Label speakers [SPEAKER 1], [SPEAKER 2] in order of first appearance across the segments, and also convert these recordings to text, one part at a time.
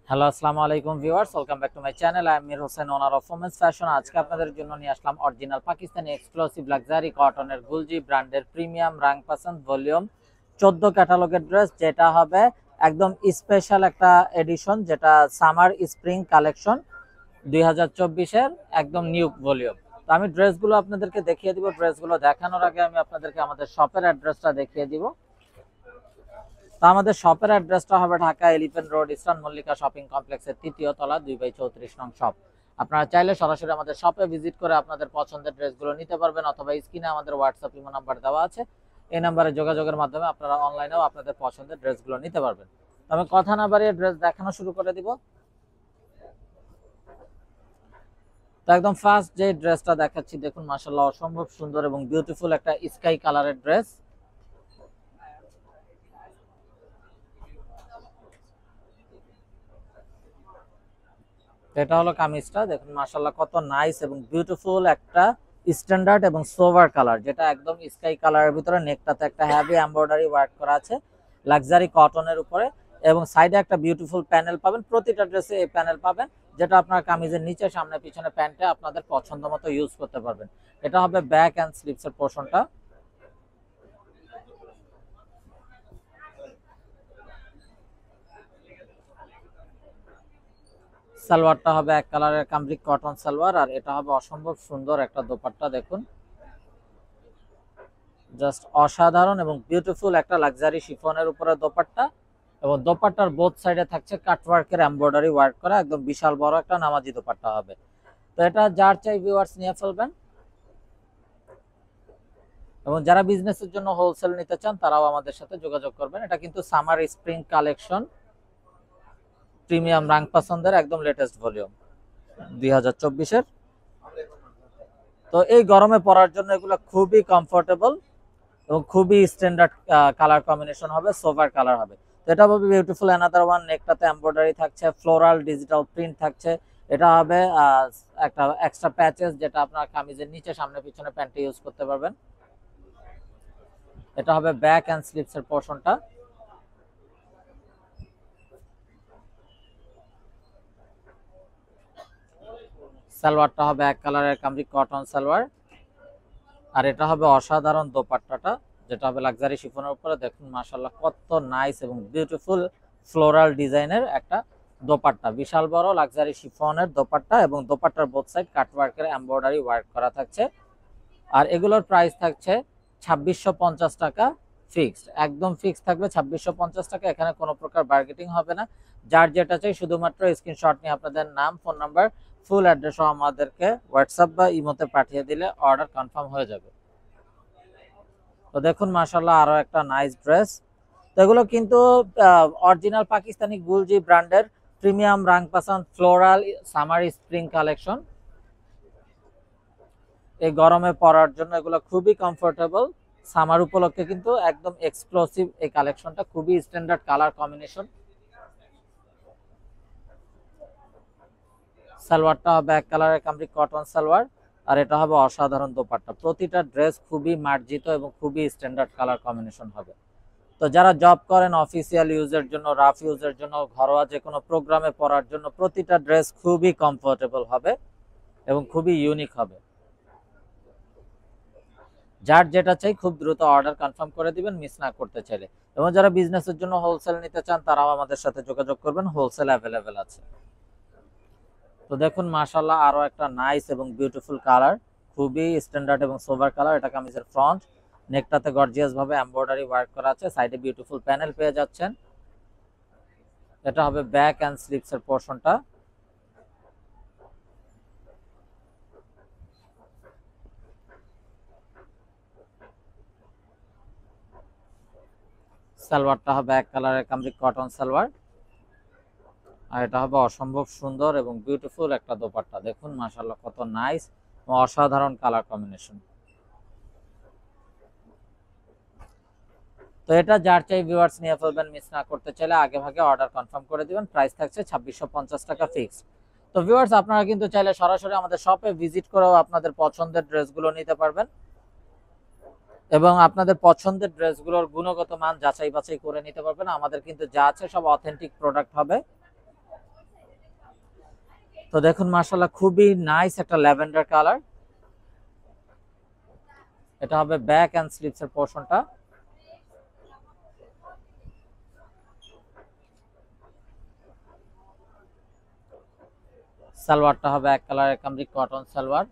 [SPEAKER 1] Hello, আসসালামু আলাইকুম viewers, welcome back to my channel. I am Mir Hossain, owner of women's fashion. আজকে আপনাদের জন্য নিয়ে আসলাম অরিজিনাল পাকিস্তানি এক্সক্লুসিভ লাক্সারি কটনের গুলজি ব্র্যান্ডের প্রিমিয়াম রাং পাসন্দ ভলিউম 14 ক্যাটালগের ড্রেস, যেটা হবে একদম স্পেশাল একটা এডিশন, যেটা সামার স্প্রিং কালেকশন 2024-এর একদম নিউ ভলিউম। তো আমি ড্রেসগুলো আপনাদেরকে দেখিয়ে দিব। ড্রেসগুলো দেখানোর আগে আমি আপনাদেরকে আমাদের শপের অ্যাড্রেসটা দেখিয়ে দিব। তো আমাদের শপের অ্যাড্রেসটা হবে Dhaka elephant road, eastern Mallika shopping কমপ্লেক্সের 3য় তলা, 2/34 নং শপ। আপনারা চাইলে সরাসরি আমাদের শপে ভিজিট করে আপনাদের পছন্দের ড্রেসগুলো নিতে পারবেন, অথবা স্ক্রিনে আমাদের হোয়াটসঅ্যাপ ইমো নাম্বার দেওয়া আছে, এই নাম্বারে যোগাযোগের মাধ্যমে আপনারা অনলাইনেও আপনাদের পছন্দের ড্রেসগুলো নিতে পারবেন। তো আমি কথা না বাড়িয়ে ড্রেস দেখানো শুরু করে দিব। তো একদম ফার্স্ট যে ড্রেসটা দেখাচ্ছি, দেখুন মাশাআল্লাহ অসম্ভব সুন্দর এবং বিউটিফুল একটা স্কাই কালারের ড্রেস। এটা হলো কামিজটা, দেখুন মাশাআল্লাহ কত নাইস এবং বিউটিফুল একটা স্ট্যান্ডার্ড এবং সোভার কালার, যেটা একদম স্কাই কালারের ভিতরে নেকটাতে একটা হেভি এমব্রয়ডারি ওয়ার্ক করা আছে লাক্সারি কটনের উপরে, এবং সাইডে একটা বিউটিফুল প্যানেল পাবেন। প্রতিটা ড্রেসে এই প্যানেল পাবেন, যেটা আপনার কামিজের নিচে, সামনে, পিছনে প্যান্টে আপনাদের পছন্দ মতো ইউজ করতে পারবেন। এটা হবে ব্যাক অ্যান্ড স্লিভসের পোর্শনটা। সালোয়ারটা হবে এক কালারের কামরিক কটন সালোয়ার, আর এটা হবে অসম্ভব সুন্দর একটা দোপাট্টা। দেখুন জাস্ট অসাধারণ এবং বিউটিফুল একটা লাক্সারি শিফনের উপরে দোপাট্টা, এবং দোপাট্টার বোথ সাইডে থাকছে কাটওয়ার্কের এমব্রয়ডারি ওয়ার্ক করা, একদম বিশাল বড় একটা নামাজি দোপাট্টা হবে। তো এটা যার চাই ভিউয়ার্স নিয়ে ফেলবেন, এবং যারা বিজনেসের জন্য হোলসেল নিতে চান তারাও আমাদের সাথে যোগাযোগ করবেন। এটা কিন্তু সামার স্প্রিং কালেকশন প্রিমিয়াম রাং পছন্দের একদম লেটেস্ট ভলিউম 2024-এর। তো এই গরমে পরার জন্য এগুলো খুবই কমফোর্টেবল এবং খুবই স্ট্যান্ডার্ড কালার কম্বিনেশন হবে, সোভার কালার হবে। তো এটা হবে বিউটিফুল অ্যানাদার ওয়ান। নেকটাতে এমব্রয়ডারি থাকছে, ফ্লোরাল ডিজিটাল প্রিন্ট থাকছে। এটা হবে একটা এক্সট্রা প্যাচেস, যেটা আপনার কামিজের নিচে, সামনে, পিছনে প্যান্টে ইউজ করতে পারবেন। এটা হবে ব্যাক অ্যান্ড স্লিভস এর পোর্শনটা। সালোয়ারটা হবে এক কালারের কামরিক কটন সালোয়ার, আর এটা হবে অসাধারণ দোপাট্টাটা, যেটা হবে লাক্সারি শিফনের উপরে। দেখুন মাশাআল্লাহ কত নাইস এবং বিউটিফুল ফ্লোরাল ডিজাইনের একটা দোপাট্টা, বিশাল বড় লাক্সারি শিফনের দোপাট্টা, এবং দোপাট্টার বোথ সাইড কাটওয়ার্কের এমব্রয়ডারি ওয়ার্ক করা থাকছে। আর এগুলোর প্রাইস থাকছে 2650 টাকা ফিক্সড, একদম ফিক্সড থাকবে 2650 টাকা। এখানে কোনো প্রকার বার্গেটিং হবে না। যার যেটা চাই শুধুমাত্র স্ক্রিনশট নিয়ে আপনাদের নাম, ফোন নাম্বার, ফুল অ্যাড্রেস আমাদেরকে হোয়াটসঅ্যাপ বা ইমোতে পাঠিয়ে দিলে অর্ডার কনফার্ম হয়ে যাবে। তো দেখুন মাশাআল্লাহ আরো একটা নাইস ড্রেস। তো এগুলো কিন্তু অরিজিনাল পাকিস্তানি গুলজি ব্র্যান্ডের প্রিমিয়াম রাং পাসান ফ্লোরাল সামার স্প্রিং কালেকশন। এই গরমে পরার জন্য এগুলো খুবই কমফোর্টেবল। সামার উপলক্ষে কিন্তু একদম এক্সক্লুসিভ এই কালেকশনটা, খুবই স্ট্যান্ডার্ড কালার কম্বিনেশন। সালোয়ারটা হবে এক কালারের কামরিক কটন সালোয়ার, আর এটা হবে অসাধারণ দোপাট্টা। প্রতিটা ড্রেস খুবই মার্জিত এবং খুবই স্ট্যান্ডার্ড কালার কম্বিনেশন হবে। তো যারা জব করেন, অফিসিয়াল ইউজের জন্য, রাফ ইউজের জন্য, ঘরোয়া যে কোনো প্রোগ্রামে পরার জন্য প্রতিটা ড্রেস খুবই কমফোর্টেবল হবে এবং খুবই ইউনিক হবে। যার যেটা চাই খুব দ্রুত অর্ডার কনফার্ম করে দিবেন, মিস না করতে চাইলে। এবং যারা বিজনেসের জন্য হোলসেল নিতে চান তারাও আমাদের সাথে যোগাযোগ করবেন, হোলসেল অ্যাভেলেবেল আছে। তো দেখুন মাশাআল্লাহ আরো একটা নাইস এবং বিউটিফুল কালার, খুবই স্ট্যান্ডার্ড এবং সোবার কালার। এটা কামিজের ফ্রন্ট, নেকটাতে গর্জিয়াস ভাবে এমব্রয়ডারি ওয়ার্ক করা আছে, সাইডে বিউটিফুল প্যানেল পেয়ে যাচ্ছেন। এটা হবে ব্যাক অ্যান্ড স্লিভস এর পোর্শনটা। সালোয়ারটা হবে এক কালারের কামরিক কটন সালোয়ার, আর এটা হবে অসম্ভব সুন্দর এবং বিউটিফুল একটা দোপাট্টা। দেখুন মাশাআল্লাহ কত নাইস এবং অসাধারণ কালার কম্বিনেশন। তো এটা যার চাই ভিউয়ার্স নিয়ে ফেলবেন, মিস না করতে চাইলে আগে ভাগে অর্ডার কনফার্ম করে দিবেন। প্রাইস থাকছে 2650 টাকা ফিক্স। তো ভিউয়ার্স আপনারা কিন্তু চাইলে সরাসরি আমাদের শপে ভিজিট করেও আপনাদের পছন্দের ড্রেসগুলো নিতে পারবেন, এবং আপনাদের পছন্দের ড্রেসগুলোর গুণগত মান যাচাই বাছাই করে নিতে পারবেন। আমাদের কিন্তু যা আছে সব অথেন্টিক প্রোডাক্ট হবে। তো দেখুন মাশাআল্লাহ খুবই নাইস একটা ল্যাভেন্ডার কালার। এটা হবে ব্যাক এন্ড স্লিভস এর পোরশনটা। সালোয়ারটা হবে এক কালারের কামরি কটন সালোয়ার,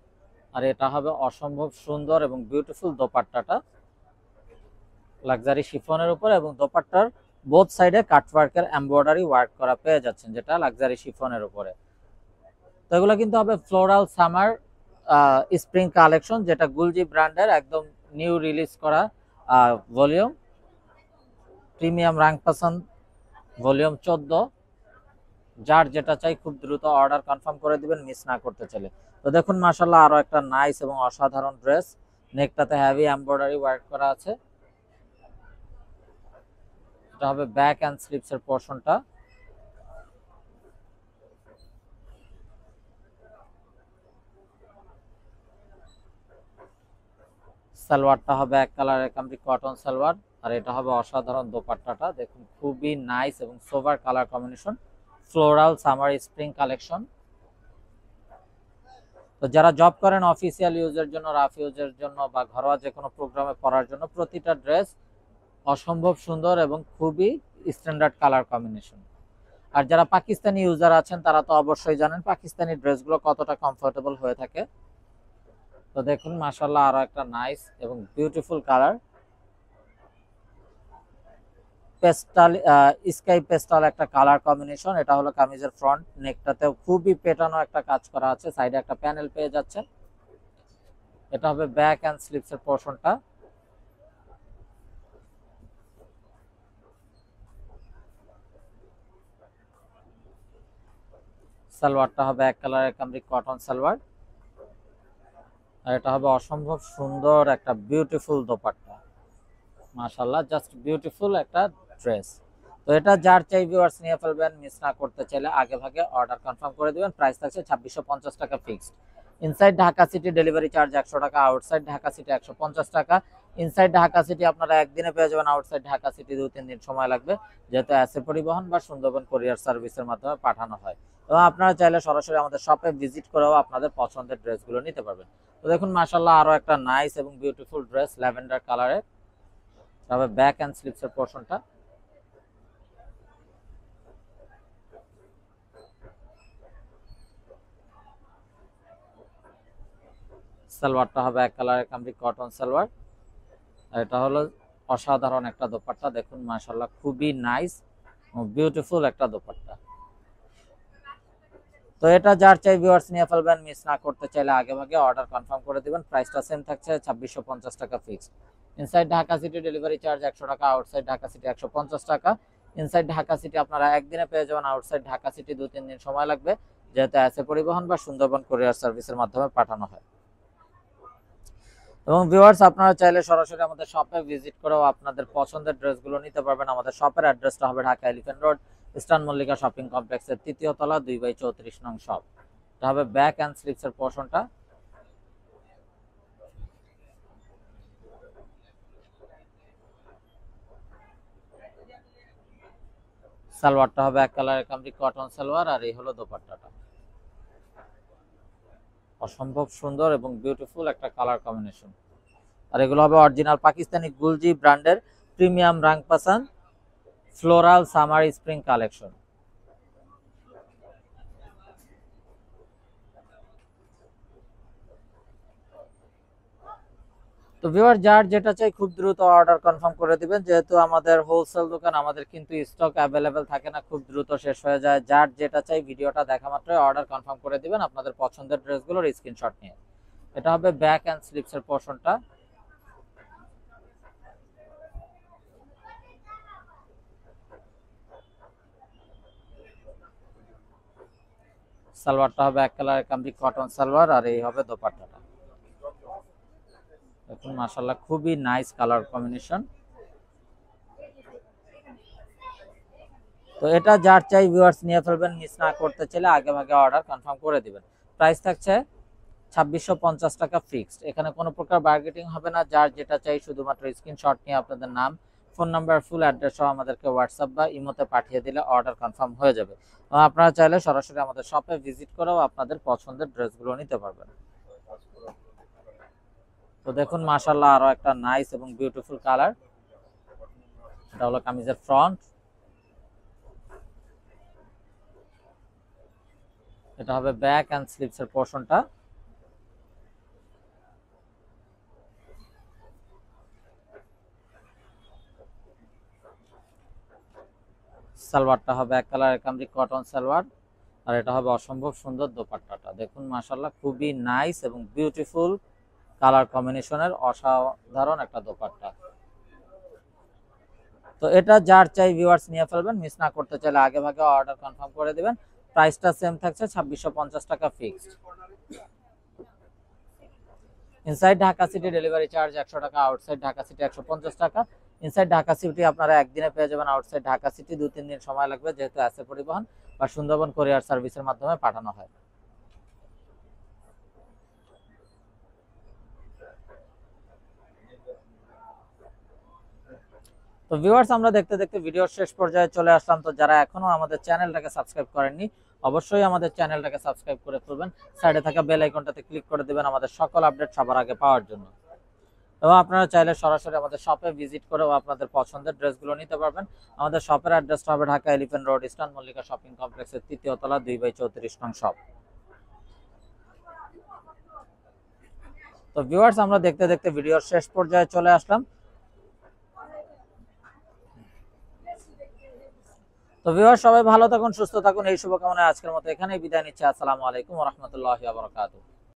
[SPEAKER 1] আর এটা হবে অসম্ভব সুন্দর এবং বিউটিফুল দোপাট্টাটা লাক্সারি শিফনের উপর, এবং দোপাট্টার বোথ সাইডে কাটওয়ার্কের এমব্রয়ডারি ওয়ার্ক করা পেয়ে যাচ্ছেন, যেটা লাক্সারি শিফনের উপরে। তো এগুলো কিন্তু হবে ফ্লোরাল সামার স্প্রিং কালেকশন, যেটা গুলজি ব্র্যান্ডের একদম নিউ রিলিজ করা ভলিউম প্রিমিয়াম রাংপাসান ভলিউম 14। যার যেটা চাই খুব দ্রুত অর্ডার কনফার্ম করে দিবেন মিস না করতে চাইলে। তো দেখুন মাশাআল্লাহ আরো একটা নাইস এবং অসাধারণ ড্রেস, নেকটাতে হেভি এমব্রয়ডারি ওয়ার্ক করা আছে। এটা হবে ব্যাক এন্ড স্লিভস এর পোরশনটা। সালোয়ারটা হবে এক কালারের কামরি কটন সালোয়ার, আর এটা হবে অসাধারণ দোপাট্টাটা দেখুন খুবই নাইস এবং sober colour combination, floral summer spring collection. তো যারা জব করেন অফিসিয়াল ইউজের জন্য, রাফ ইউজের জন্য বা ঘরোয়া যে কোনো প্রোগ্রামে পরার জন্য প্রতিটা ড্রেস অসম্ভব সুন্দর এবং খুবই স্ট্যান্ডার্ড কালার কম্বিনেশন। আর যারা পাকিস্তানি ইউজার আছেন তারা তো অবশ্যই জানেন পাকিস্তানি ড্রেসগুলো কতটা কমফোর্টেবল হয়ে থাকে। তো দেখুন মাশাআল্লাহ আরো একটা নাইস এবং beautiful colour, pastel sky pastel একটা কালার কম্বিনেশন। এটা হলো কামিজের ফ্রন্ট, নেকটাতেও খুবই পেটানো একটা কাজ করা আছে, সাইডে একটা প্যানেল পেয়ে যাচ্ছেন। এটা হবে ব্যাক এন্ড স্লিভস এর পোরশনটা। সালোয়ারটা হবে এক কালারের কামরি কটন সালোয়ার, আর এটা হবে অসম্ভব সুন্দর একটা বিউটিফুল দোপাট্টা। মাশাআল্লাহ জাস্ট বিউটিফুল একটা ড্রেস। তো এটা যার চাই ভিউয়ার্স নিয়ে ফেলবেন, মিস না করতে চাইলে আগে ভাগে অর্ডার কনফার্ম করে দিবেন। প্রাইস থাকছে 2650 টাকা fixed. Inside Dhaka city delivery charge 100 টাকা, আউটসাইড ঢাকা সিটি 150 টাকা। ইনসাইড ঢাকা সিটি আপনারা একদিনে পেয়ে যাবেন, আউটসাইড ঢাকা সিটি 2-3 দিন সময় লাগবে, যেহেতু অ্যাসে পরিবহন বা সুন্দরবন কুরিয়ার সার্ভিসের মাধ্যমে পাঠানো হয়। এবং আপনারা চাইলে সরাসরি আমাদের শপে ভিজিট করেও আপনাদের পছন্দের ড্রেসগুলো নিতে পারবেন। তো দেখুন মাশাআল্লাহ আরো একটা নাইস এবং বিউটিফুল ড্রেস ল্যাভেন্ডার কালারের, তবে ব্যাক এন্ড স্লিভস এর পোরশনটা। সালোয়ারটা হবে এক কালারের কামরি কটন সালোয়ার, আর এটা হলো অসাধারণ একটা দোপাট্টা দেখুন মাশাআল্লাহ খুবই নাইস ও বিউটিফুল একটা দোপাট্টা। তো এটা যার চাই ভিউয়ার্স নিয়ে ফেলবেন, মিস না করতে চাইলে আগে ভাগে অর্ডার কনফার্ম করে দিবেন। প্রাইসটা সেম থাকছে 2650 টাকা fixed. Inside Dhaka city delivery charge 100 টাকা, আউটসাইড ঢাকা সিটি 150 টাকা। ইনসাইড ঢাকা সিটি আপনারা একদিনে পেয়ে যাবেন, আউটসাইড ঢাকা সিটি 2-3 দিন সময় লাগবে, যেহেতু অ্যাসে পরিবহন বা সুন্দরবন কুরিয়ার সার্ভিসের মাধ্যমে পাঠানো হয়। এবং ভিউয়ার্স আপনারা চাইলে সরাসরি আমাদের শপে ভিজিট করেও আপনাদের পছন্দের ড্রেসগুলো নিতে পারবেন। আমাদের শপের অ্যাড্রেসটা হবে Dhaka elephant road, eastern Mallika shopping কমপ্লেক্সের 3য় তলা 2/34 নং শপ। এটা হবে ব্যাক এন্ড স্লিভস এর পোরশনটা। সালোয়ারটা হবে এক কালারের কামরি কটন সালোয়ার, আর এই হলো দোপাট্টাটা। অসম্ভব সুন্দর এবং বিউটিফুল একটা কালার কম্বিনেশন। আর এগুলো হবে অরিজিনাল পাকিস্তানি গুলজি ব্র্যান্ডের প্রিমিয়াম রাংপাসান ফ্লোরাল সামার স্প্রিং কালেকশন। তো ভিউয়ার যার যেটা চাই খুব দ্রুত অর্ডার কনফার্ম করে দিবেন, যেহেতু আমাদের হোলসেল দোকান, আমাদের কিন্তু স্টক অ্যাভেলেবেল থাকে না, খুব দ্রুত শেষ হয়ে যায়। যার যেটা চাই ভিডিওটা দেখা মাত্রই অর্ডার কনফার্ম করে দিবেন আপনাদের পছন্দের ড্রেসগুলোর স্ক্রিনশট নিয়ে। এটা হবে ব্যাক এন্ড স্লিভস এর পোরশনটা। সালোয়ারটা হবে এক কালারের কামরি কটন সালোয়ার, আর এই হবে দোপাট্টাটা। দেখুন মাশাআল্লাহ খুবই নাইস কালার কম্বিনেশন। তো এটা যার চাই ভিউয়ার্স নিয়ে ফেলবেন, মিস না করতে চাইলে আগে ভাগে অর্ডার কনফার্ম করে দিবেন। প্রাইস থাকছে 2650 টাকা ফিক্সড। এখানে কোনো প্রকার বার্গেটিং হবে না, যার যেটা চাই শুধুমাত্র স্ক্রিনশট নিয়ে আপনাদের নাম, ফোন নাম্বার, ফুল অ্যাড্রেস সহ আমাদেরকে হোয়াটসঅ্যাপ বা ইমোতে পাঠিয়ে দিলে অর্ডার কনফার্ম হয়ে যাবে। এবং আপনারা চাইলে সরাসরি আমাদের শপে ভিজিট করেও আপনাদের পছন্দের ড্রেসগুলো নিতে পারবেন। তো দেখুন মাশাআল্লাহ আরো একটা নাইস এবং বিউটিফুল কালার। এটা হলো কামিজের ফ্রন্ট, এটা হবে ব্যাক এন্ড স্লিভস এর পোরশনটা। সালোয়ারটা হবে এক কালারের কামরি কটন সালোয়ার, আর এটা হবে অসম্ভব সুন্দর দোপাট্টাটা। দেখুন মাশাআল্লাহ খুবই নাইস এবং বিউটিফুল কালার কম্বিনেশনের অসাধারণ একটা দোপাট্টা। তো এটা যার চাই ভিউয়ার্স নিয়ে ফেলবেন, মিস না করতে চাইলে আগে ভাগে অর্ডার কনফার্ম করে দিবেন। প্রাইসটা সেম থাকছে 2650 টাকা fixed. Inside Dhaka city delivery charge 100 টাকা, আউটসাইড ঢাকা সিটি 150 টাকা। ইনসাইড ঢাকা সিটি আপনারা একদিনে পেয়ে যাবেন, আউটসাইড ঢাকা সিটি 2-3 দিন সময় লাগবে, যেহেতু অ্যাসে পরিবহন বা সুন্দরবন কোরিয়ার সার্ভিসের মাধ্যমে পাঠানো হয়। তো ভিউয়ার্স আমরা দেখতে দেখতে ভিডিওর শেষ পর্যায়ে চলে আসলাম। তো যারা এখনো আমাদের চ্যানেলটাকে সাবস্ক্রাইব করেননি, অবশ্যই আমাদের চ্যানেলটাকে সাবস্ক্রাইব করে ফেলবেন। সাইডে থাকা বেল আইকনটাতে ক্লিক করে দিবেন আমাদের সকল আপডেট সবার আগে পাওয়ার জন্য। এবং আপনারা চাইলে সরাসরি আমাদের শপে ভিজিট করেও আপনাদের পছন্দের ড্রেসগুলো নিতে পারবেন। আমাদের শপের অ্যাড্রেসটা হবে Dhaka elephant road, eastern Mallika shopping কমপ্লেক্সের 3য় তলা 2/34 নং শপ। তো ভিউয়ার্স আমরা দেখতে দেখতে ভিডিওর শেষ পর্যায়ে চলে আসলাম। তো ভিউয়ার্স সবাই ভালো থাকুন, সুস্থ থাকুন, এই শুভকামনায় আজকের মতো এখানেই বিদায় নিচ্ছি। আসসালামু আলাইকুম ওয়া রাহমাতুল্লাহি ওয়া বারাকাতুহু।